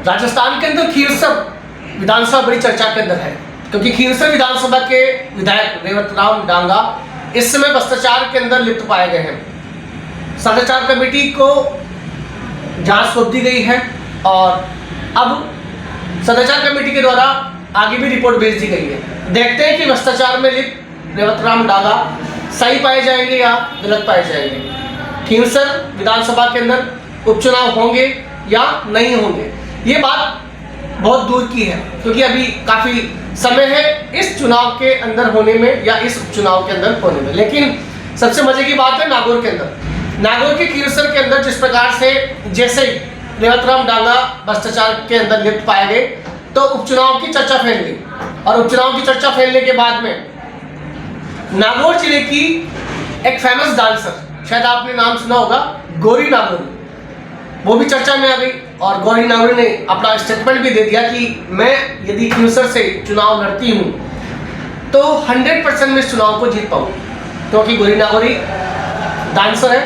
राजस्थान के अंदर खीरसर विधानसभा बड़ी चर्चा के अंदर है, क्योंकि खीरसर विधानसभा के विधायक रेवतराम डांगा इस समय भ्रष्टाचार के अंदर लिप्त पाए गए हैं। सदाचार कमेटी को जांच सौंप दी गई है और अब सदाचार कमेटी के द्वारा आगे भी रिपोर्ट भेज दी गई है। देखते हैं कि भ्रष्टाचार में लिप्त रेवतराम डांगा सही पाए जाएंगे या गलत पाए जाएंगे। खीरसर विधानसभा के अंदर उपचुनाव होंगे या नहीं होंगे, ये बात बहुत दूर की है, क्योंकि अभी काफी समय है इस चुनाव के अंदर होने में या इस उपचुनाव के अंदर होने में। लेकिन सबसे मजे की बात है नागौर के अंदर, नागौर के खीरसर के अंदर जिस प्रकार से जैसे ही रेवतराम डांगा भ्रष्टाचार के अंदर लिप्त पाए गए तो उपचुनाव की चर्चा फैल गई, और उपचुनाव की चर्चा फैलने के बाद में नागौर जिले की एक फेमस डांसर, शायद आपने नाम सुना होगा, गौरी नागौरी, वो भी चर्चा में आ गई। और गौरी नागौरी ने अपना स्टेटमेंट भी दे दिया कि मैं यदि खीरसर से चुनाव लड़ती हूँ तो 100% में इस चुनाव को जीत पाऊँ, क्योंकि गौरी नागौरी डांसर है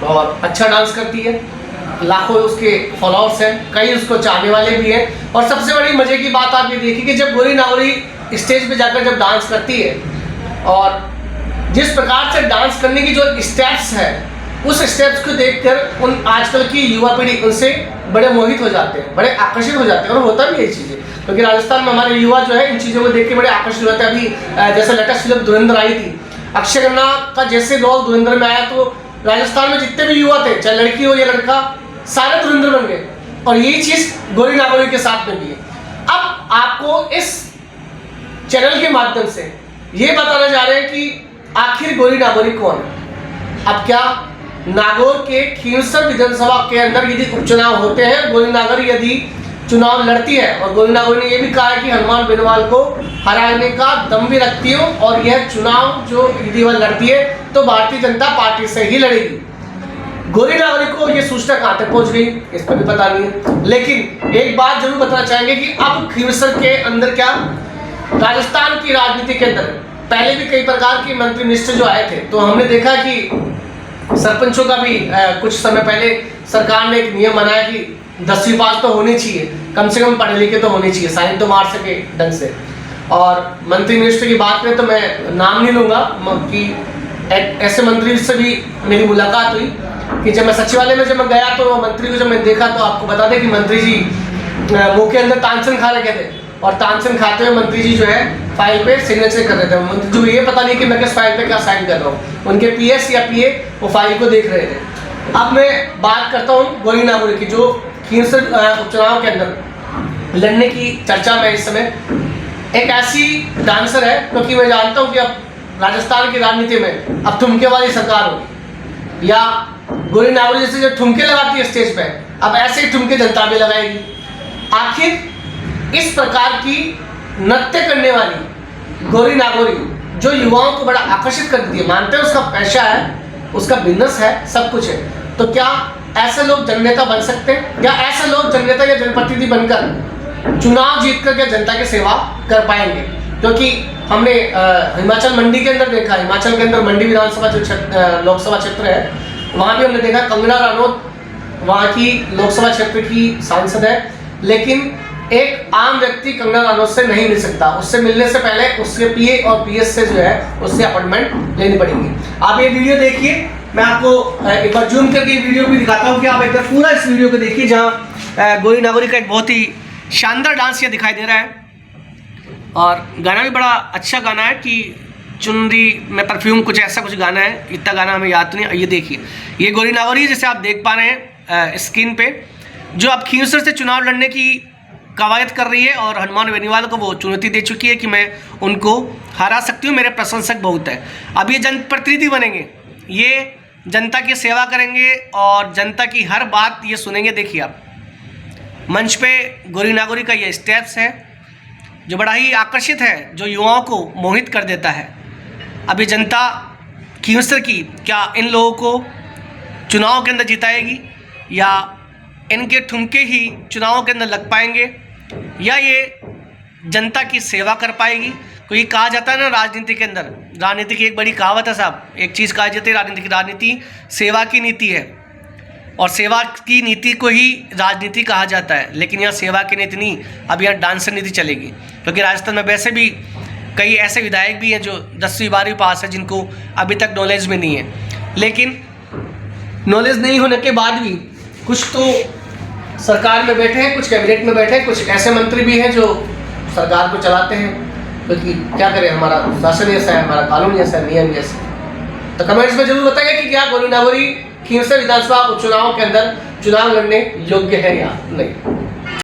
और अच्छा डांस करती है, लाखों उसके फॉलोअर्स हैं, कई उसको चाहने वाले भी हैं। और सबसे बड़ी मजे की बात आप ये देखिए कि जब गौरी नागौरी स्टेज पे जाकर जब डांस करती है और जिस प्रकार से डांस करने की जो स्टेप्स है, उस स्टेप्स को देखकर उन आजकल की युवा पीढ़ी उनसे बड़े मोहित हो जाते हैं, बड़े आकर्षित हो जाते हैं। और होता भी है ये चीज़ें, क्योंकि राजस्थान में हमारे युवा जो है इन चीज़ों को देख के बड़े आकर्षित होते हैं। अभी जैसे लेटेस्ट फिल्म धुरंधर आई थी, अक्षय खन्ना का जैसे रोल धुरंधर में आया तो राजस्थान में जितने भी युवा थे, चाहे लड़की हो या लड़का, सारे धुरंधर बन गए। और यही चीज़ गौरी नागौरी के साथ में भी है। अब आपको इस चैनल के माध्यम से ये बताने जा रहे हैं कि आखिर गौरी नागौरी कौन है। अब क्या नागौर के खीरसर विधानसभा के अंदर यदि उपचुनाव होते हैं, गौरी नागौरी यदि चुनाव लड़ती है, और गौरी नागौरी ने यह भी कहा है कि हनुमान बेनीवाल को हराने का दम भी रखती हूँ, और यह चुनाव जो यदि वह लड़ती है तो भारतीय जनता पार्टी से ही लड़ेगी। गौरी नागौरी को यह सूचना कहाँ तक पहुंच गई इस पर भी पता नहीं है, लेकिन एक बात जरूर बताना चाहेंगे कि अब खीरसर के अंदर क्या राजस्थान की राजनीति के अंदर पहले भी कई प्रकार के मंत्री मिनिस्टर जो आए थे, तो हमने देखा कि सरपंचों का भी कुछ समय पहले सरकार ने एक नियम बनाया कि 10वीं पास तो होनी चाहिए, कम से कम पढ़े लिखे तो होने चाहिए, साइन तो मार सके ढंग से। और मंत्री मिनिस्टर की बात करें तो मैं नाम नहीं लूँगा कि ऐसे मंत्री से भी मेरी मुलाकात हुई कि जब मैं सचिवालय में जब मैं गया तो मंत्री को जब मैं देखा तो आपको बता दें कि मंत्री जी मुंह के अंदर तानसेन खा रखे थे, और तानसेन खाते हुए मंत्री जी जो है फाइल पे सिग्नेचर कर रहे थे। मंत्री जी को ये पता नहीं कि मैं किस फाइल पे क्या साइन कर रहा हूँ, उनके पीएस या पीए वो फाइल को देख रहे थे। अब मैं बात करता हूँ गौरी नागौरी की, जो खीरसर उपचुनाव के अंदर लड़ने की चर्चा में इस समय एक ऐसी डांसर है, क्योंकि मैं जानता हूँ कि अब राजस्थान की राजनीति में अब ठुमके वाली सरकार होगी, या गौरी नागौरी जैसे जो ठुमके लगाती है स्टेज पे, अब ऐसे ही ठुमके जनता भी लगाएगी। आखिर इस प्रकार की नृत्य करने वाली गौरी नागौरी जो युवाओं को बड़ा आकर्षित करती है, मानते हैं उसका पैसा है, उसका बिजनेस है, सब कुछ है, तो क्या ऐसे लोग जननेता बन सकते हैं? क्या ऐसे लोग जननेता या जनप्रतिनिधि बनकर चुनाव जीत कर क्या जनता की सेवा कर पाएंगे? क्योंकि हमने हिमाचल मंडी के अंदर देखा, हिमाचल के अंदर मंडी विधानसभा जो लोकसभा क्षेत्र है, वहाँ भी हमने देखा कंगना रनौत वहाँ की लोकसभा क्षेत्र की सांसद है, लेकिन एक आम व्यक्ति कंगना रनौत से नहीं मिल सकता, उससे मिलने से पहले उसके पीए और पीएस से जो है उससे अपॉइंटमेंट लेनी पड़ेगी। आप ये वीडियो देखिए, मैं आपको एक बार जूम करके वीडियो भी दिखाता हूँ कि आप एक बार पूरा इस वीडियो को देखिए, जहाँ गौरी नागौरी का एक बहुत ही शानदार डांस ये दिखाई दे रहा है, और गाना भी बड़ा अच्छा गाना है कि चुनरी में परफ्यूम, कुछ ऐसा कुछ गाना है, इतना गाना हमें याद नहीं। ये देखिए, ये गौरी नागौरी जैसे आप देख पा रहे हैं स्क्रीन पे, जो अब खीरसर से चुनाव लड़ने की कवायद कर रही है, और हनुमान बेनीवाल को वो चुनौती दे चुकी है कि मैं उनको हरा सकती हूँ, मेरे प्रशंसक बहुत है। अब ये जनप्रतिनिधि बनेंगे, ये जनता की सेवा करेंगे और जनता की हर बात ये सुनेंगे। देखिए आप मंच पे गौरी नागौरी का ये स्टेप्स है जो बड़ा ही आकर्षित है, जो युवाओं को मोहित कर देता है। अब ये जनता खीरसर की क्या इन लोगों को चुनाव के अंदर जिताएगी, या इनके ठुमके ही चुनावों के अंदर लग पाएंगे, या ये जनता की सेवा कर पाएगी? क्योंकि कहा जाता है ना राजनीति के अंदर, राजनीति की एक बड़ी कहावत है साहब, एक चीज़ कहा जाती है राजनीति सेवा की नीति है। और सेवा की नीति को ही राजनीति कहा जाता है, लेकिन यहाँ सेवा की नीति नहीं, अब यहाँ डांसर नीति चलेगी। क्योंकि राजस्थान में वैसे भी कई ऐसे विधायक भी हैं जो 10वीं 12वीं पास है, जिनको अभी तक नॉलेज में नहीं है। लेकिन नॉलेज नहीं होने के बाद भी कुछ तो सरकार में बैठे हैं, कुछ कैबिनेट में बैठे हैं, कुछ ऐसे मंत्री भी हैं जो सरकार को चलाते हैं। क्योंकि क्या करें, हमारा शासन ऐसा है, हमारा कानून ऐसा है, नियम ऐसा है। तो कमेंट्स में जरूर बताइए कि क्या गोली नागौरी खींवसर विधानसभा उपचुनाव के अंदर चुनाव लड़ने योग्य है या नहीं।